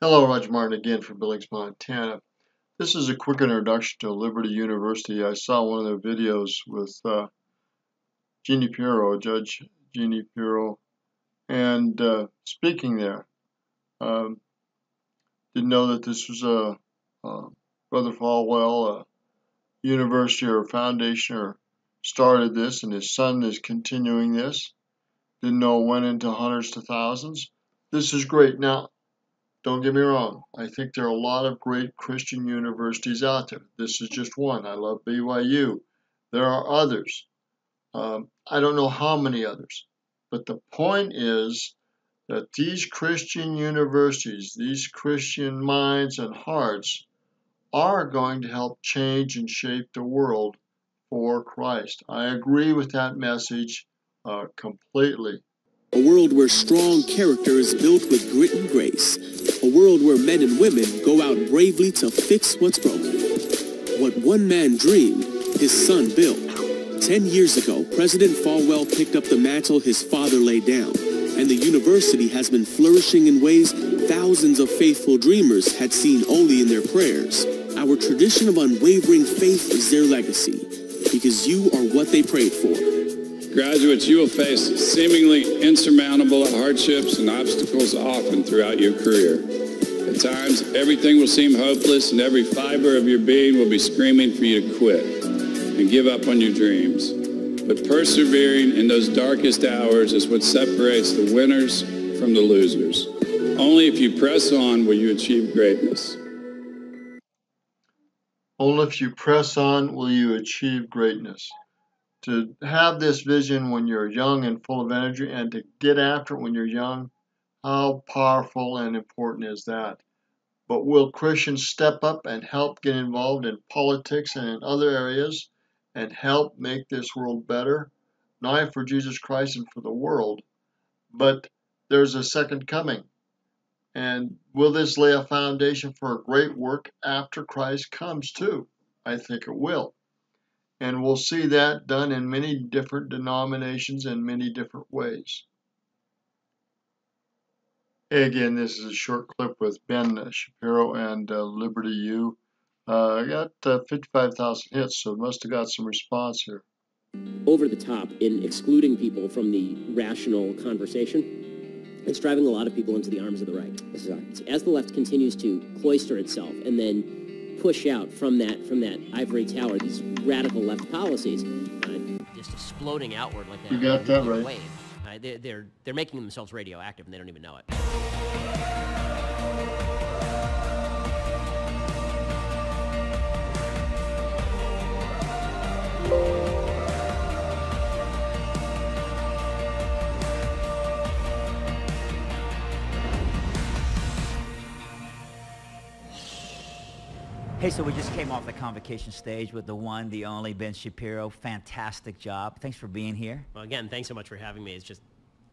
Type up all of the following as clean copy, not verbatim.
Hello, Roger Martin again from Billings, Montana. This is a quick introduction to Liberty University. I saw one of their videos with Judge Jeannie Pirro, and speaking there. Um, didn't know that this was Brother Falwell, a university or foundation, or started this, and his son is continuing this. Didn't know it went into hundreds to thousands. This is great. Now, don't get me wrong. I think there are a lot of great Christian universities out there. This is just one. I love BYU. There are others. I don't know how many others. But the point is that these Christian universities, these Christian minds and hearts, are going to help change and shape the world for Christ. I agree with that message completely. A world where strong character is built with grit and grace. A world where men and women go out bravely to fix what's broken. What one man dreamed, his son built. 10 years ago, President Falwell picked up the mantle his father laid down, and the university has been flourishing in ways thousands of faithful dreamers had seen only in their prayers. Our tradition of unwavering faith is their legacy, because you are what they prayed for. Graduates, you will face seemingly insurmountable hardships and obstacles often throughout your career. At times, everything will seem hopeless and every fiber of your being will be screaming for you to quit and give up on your dreams. But persevering in those darkest hours is what separates the winners from the losers. Only if you press on will you achieve greatness. Only if you press on will you achieve greatness. To have this vision when you're young and full of energy, and to get after it when you're young, how powerful and important is that? But will Christians step up and help get involved in politics and in other areas and help make this world better? Not only for Jesus Christ and for the world, but there's a second coming. And will this lay a foundation for a great work after Christ comes too? I think it will. And we'll see that done in many different denominations and many different ways. Hey, again, this is a short clip with Ben Shapiro and Liberty U. I got 55,000 hits, so must have got some response here. Over the top in excluding people from the rational conversation. It's driving a lot of people into the arms of the right. As the left continues to cloister itself and then push out from that ivory tower these radical left policies, just exploding outward like that. You got that right. Wave. They're making themselves radioactive and they don't even know it. Hey, so we just came off the convocation stage with the one, the only Ben Shapiro. Fantastic job. Thanks for being here. Well, again, thanks so much for having me. It's just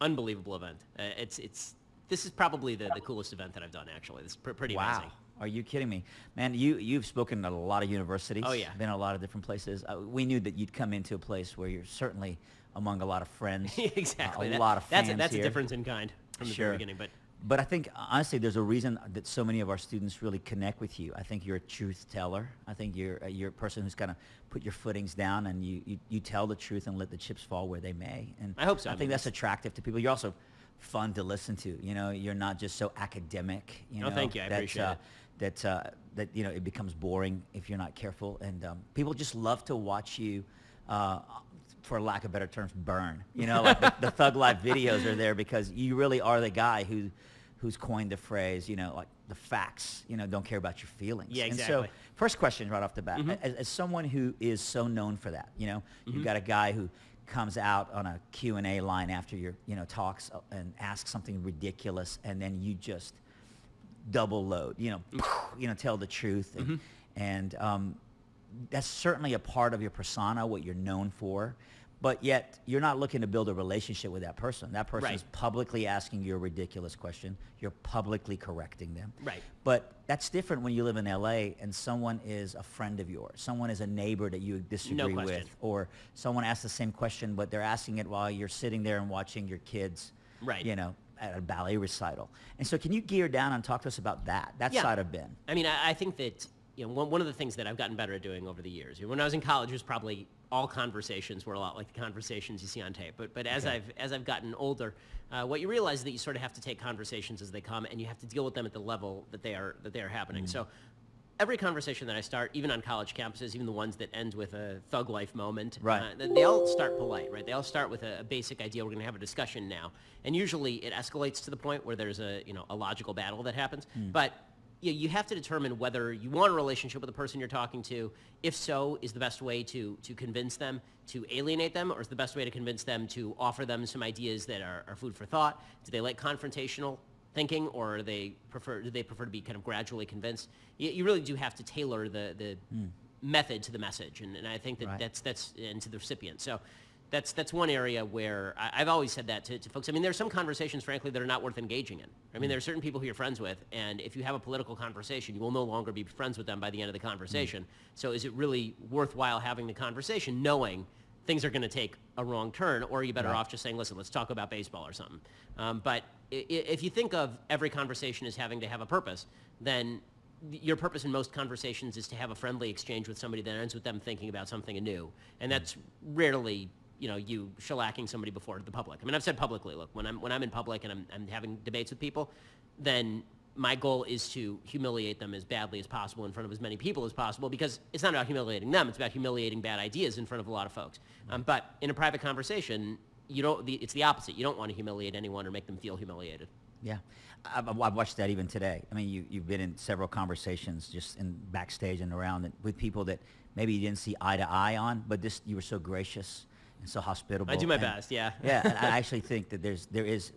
unbelievable event. This is probably the coolest event that I've done, actually. This is pretty amazing. Wow. Are you kidding me? Man, you've spoken at a lot of universities. Oh, yeah. Been a lot of different places. We knew that you'd come into a place where you're certainly among a lot of friends. Exactly. A lot of fans That's here. a difference in kind from the very beginning. But I think, honestly, there's a reason that so many of our students really connect with you. I think you're a truth teller. I think you're a person who's kind of put your footings down and you tell the truth and let the chips fall where they may. And I hope so. I think that's attractive to people. You're also fun to listen to. You know, you're not just so academic. You know, thank you. I appreciate it. That you know, it becomes boring if you're not careful. And people just love to watch you. For lack of better terms, burn. You know, like the Thug Life videos are there because you really are the guy who's coined the phrase, you know, like the facts, you know, don't care about your feelings. Yeah, exactly. And so, first question right off the bat, as someone who is so known for that, you know, you've got a guy who comes out on a Q&A line after your, you know, talks and asks something ridiculous, and then you just double load, you know, tell the truth, and that's certainly a part of your persona, what you're known for. But yet, you're not looking to build a relationship with that person. That person is publicly asking you a ridiculous question. You're publicly correcting them. Right. But that's different when you live in LA and someone is a friend of yours. Someone is a neighbor that you disagree with. Or someone asks the same question, but they're asking it while you're sitting there and watching your kids, you know, at a ballet recital. And so can you gear down and talk to us about that Yeah. side of Ben? I mean, I think that, you know, one of the things that I've gotten better at doing over the years, when I was in college, it was probably all conversations were a lot like the conversations you see on tape. But as I've gotten older, what you realize is that you sort of have to take conversations as they come, and you have to deal with them at the level that they are happening. So every conversation that I start, even on college campuses, even the ones that end with a thug life moment, Right. They all start polite, right? They all start with a basic idea. We're going to have a discussion now, and usually it escalates to the point where there's a logical battle that happens. But you have to determine whether you want a relationship with the person you're talking to. If so, is the best way to convince them to alienate them, or is the best way to convince them to offer them some ideas that are food for thought? Do they like confrontational thinking, or do they prefer to be kind of gradually convinced? You really do have to tailor the method to the message, and I think that Right. that's and to the recipient. So that's one area where I've always said that to folks. I mean, there's some conversations, frankly, that are not worth engaging in. I mean, there are certain people who you're friends with, and if you have a political conversation, you will no longer be friends with them by the end of the conversation. So is it really worthwhile having the conversation knowing things are going to take a wrong turn, or are you better off just saying, listen, let's talk about baseball or something? But if you think of every conversation as having to have a purpose, then your purpose in most conversations is to have a friendly exchange with somebody that ends with them thinking about something anew. And that's rarely, you shellacking somebody before the public. I mean, I've said publicly, look, when I'm in public and I'm having debates with people, then my goal is to humiliate them as badly as possible in front of as many people as possible, because it's not about humiliating them, it's about humiliating bad ideas in front of a lot of folks. But in a private conversation, it's the opposite. You don't want to humiliate anyone or make them feel humiliated. Yeah, I've watched that even today. I mean, you've been in several conversations just in backstage and around it with people that maybe you didn't see eye to eye on, but you were so gracious and so hospitable. I do my best, yeah. Yeah, and I actually think that there is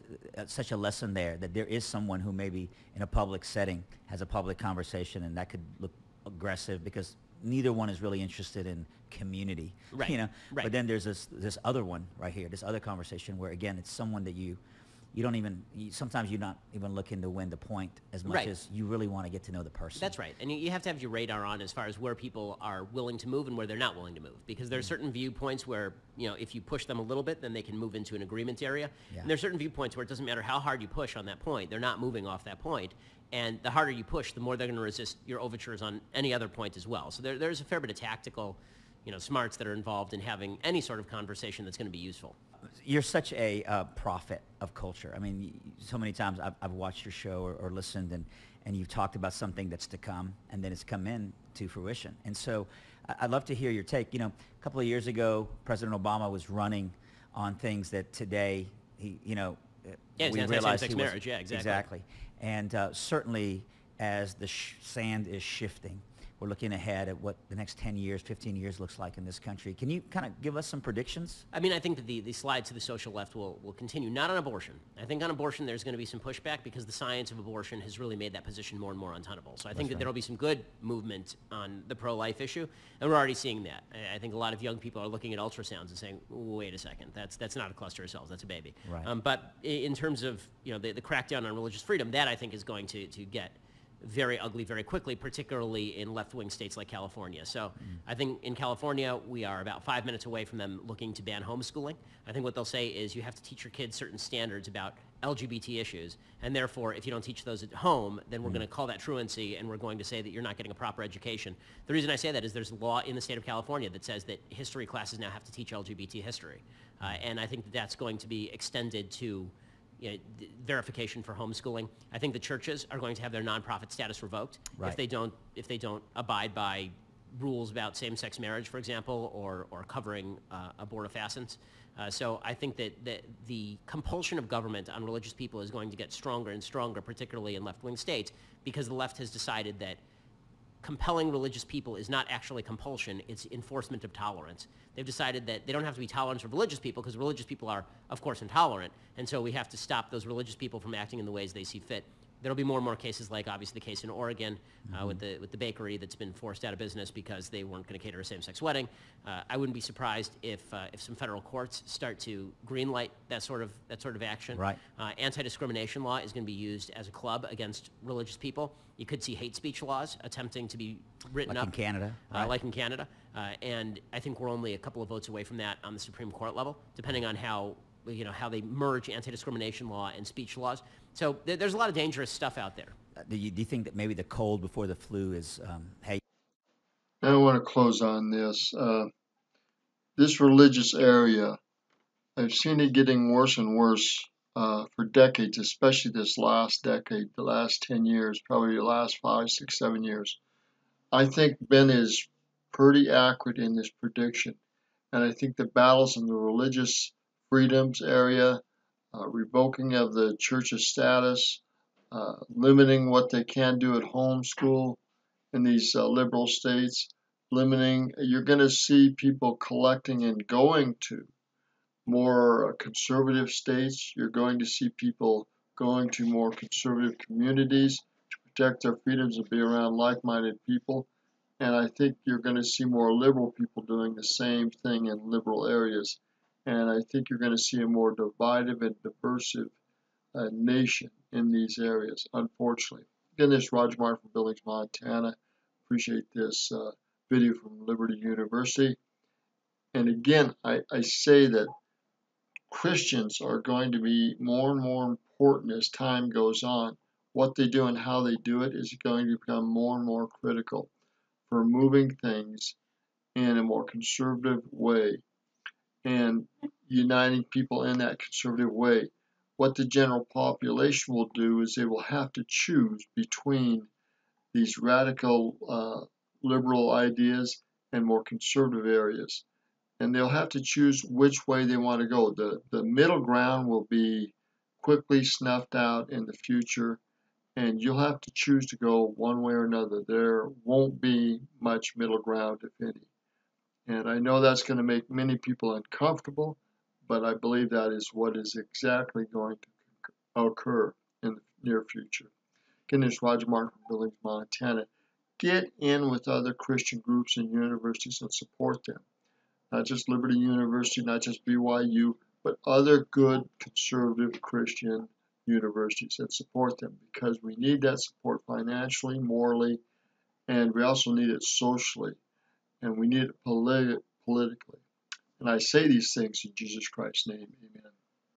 such a lesson there, that there is someone who maybe in a public setting has a public conversation, and that could look aggressive because neither one is really interested in community, Right, right. But then there's this other one right here, this other conversation where, again, it's someone that you don't even, sometimes you're not even looking to win the point as much Right. as you really want to get to know the person. That's right. And you have to have your radar on as far as where people are willing to move and where they're not willing to move. Because there are certain viewpoints where, if you push them a little bit, then they can move into an agreement area. Yeah. And there are certain viewpoints where it doesn't matter how hard you push on that point. They're not moving off that point. And the harder you push, the more they're going to resist your overtures on any other point as well. So there's a fair bit of tactical, smarts that are involved in having any sort of conversation that's going to be useful. You're such a prophet of culture. I mean, so many times I've watched your show or listened, and you've talked about something that's to come, and then it's come in to fruition. And so I'd love to hear your take. A couple of years ago, President Obama was running on things that today, we it's realize same-sex marriage. Yeah, exactly. Exactly. And certainly as the sand is shifting, we're looking ahead at what the next 10 years, 15 years looks like in this country. Can you kind of give us some predictions? I mean, I think that the slide to the social left will continue, not on abortion. I think on abortion there's going to be some pushback because the science of abortion has really made that position more and more untenable. So I think that there will be some good movement on the pro-life issue, and we're already seeing that. I think a lot of young people are looking at ultrasounds and saying, wait a second, that's not a cluster of cells, that's a baby. Right. But in terms of the crackdown on religious freedom, that I think is going to get very ugly very quickly, particularly in left-wing states like California. So I think in California, we are about 5 minutes away from them looking to ban homeschooling. I think what they'll say is you have to teach your kids certain standards about LGBT issues, and therefore, if you don't teach those at home, then we're going to call that truancy, and we're going to say that you're not getting a proper education. The reason I say that is there's a law in the state of California that says that history classes now have to teach LGBT history. And I think that that's going to be extended to verification for homeschooling. I think the churches are going to have their nonprofit status revoked if they don't abide by rules about same-sex marriage, for example, or covering abortifacients. So I think that the compulsion of government on religious people is going to get stronger and stronger, particularly in left-wing states, because the left has decided that compelling religious people is not actually compulsion, it's enforcement of tolerance. They've decided that they don't have to be tolerant of religious people because religious people are, of course, intolerant, and so we have to stop those religious people from acting in the ways they see fit. There'll be more and more cases like, obviously, the case in Oregon with the bakery that's been forced out of business because they weren't going to cater a same-sex wedding. I wouldn't be surprised if some federal courts start to greenlight that sort of action. Right. Anti-discrimination law is going to be used as a club against religious people. You could see hate speech laws attempting to be written Like up. in Canada. Right. Like in Canada. And I think we're only a couple of votes away from that on the Supreme Court level, depending on how how they merge anti-discrimination law and speech laws. So there's a lot of dangerous stuff out there. Do you think that maybe the cold before the flu is, hey? I want to close on this. This religious area, I've seen it getting worse and worse for decades, especially this last decade, the last 10 years, probably the last 5, 6, 7 years. I think Ben is pretty accurate in this prediction. And I think the battles in the religious freedoms area, revoking of the church's status, limiting what they can do at homeschool in these liberal states, you're going to see people collecting and going to more conservative states. You're going to see people going to more conservative communities to protect their freedoms and be around like-minded people. And I think you're going to see more liberal people doing the same thing in liberal areas. And I think you're going to see a more divided and diverse nation in these areas, unfortunately. Again, this is Roger Martin from Billings, Montana. Appreciate this video from Liberty University. And again, I say that Christians are going to be more and more important as time goes on. What they do and how they do it is going to become more and more critical for moving things in a more conservative way and uniting people in that conservative way. What the general population will do is they will have to choose between these radical liberal ideas and more conservative areas. And they'll have to choose which way they want to go. The middle ground will be quickly snuffed out in the future, and you'll have to choose to go one way or another. There won't be much middle ground, if any. And I know that's going to make many people uncomfortable, but I believe that is what is exactly going to occur in the near future. Again, this is Roger Martin from Billings, Montana. Get in with other Christian groups and universities and support them. Not just Liberty University, not just BYU, but other good conservative Christian universities that support them, because we need that support financially, morally, and we also need it socially, and we need it politically. And I say these things in Jesus Christ's name. Amen.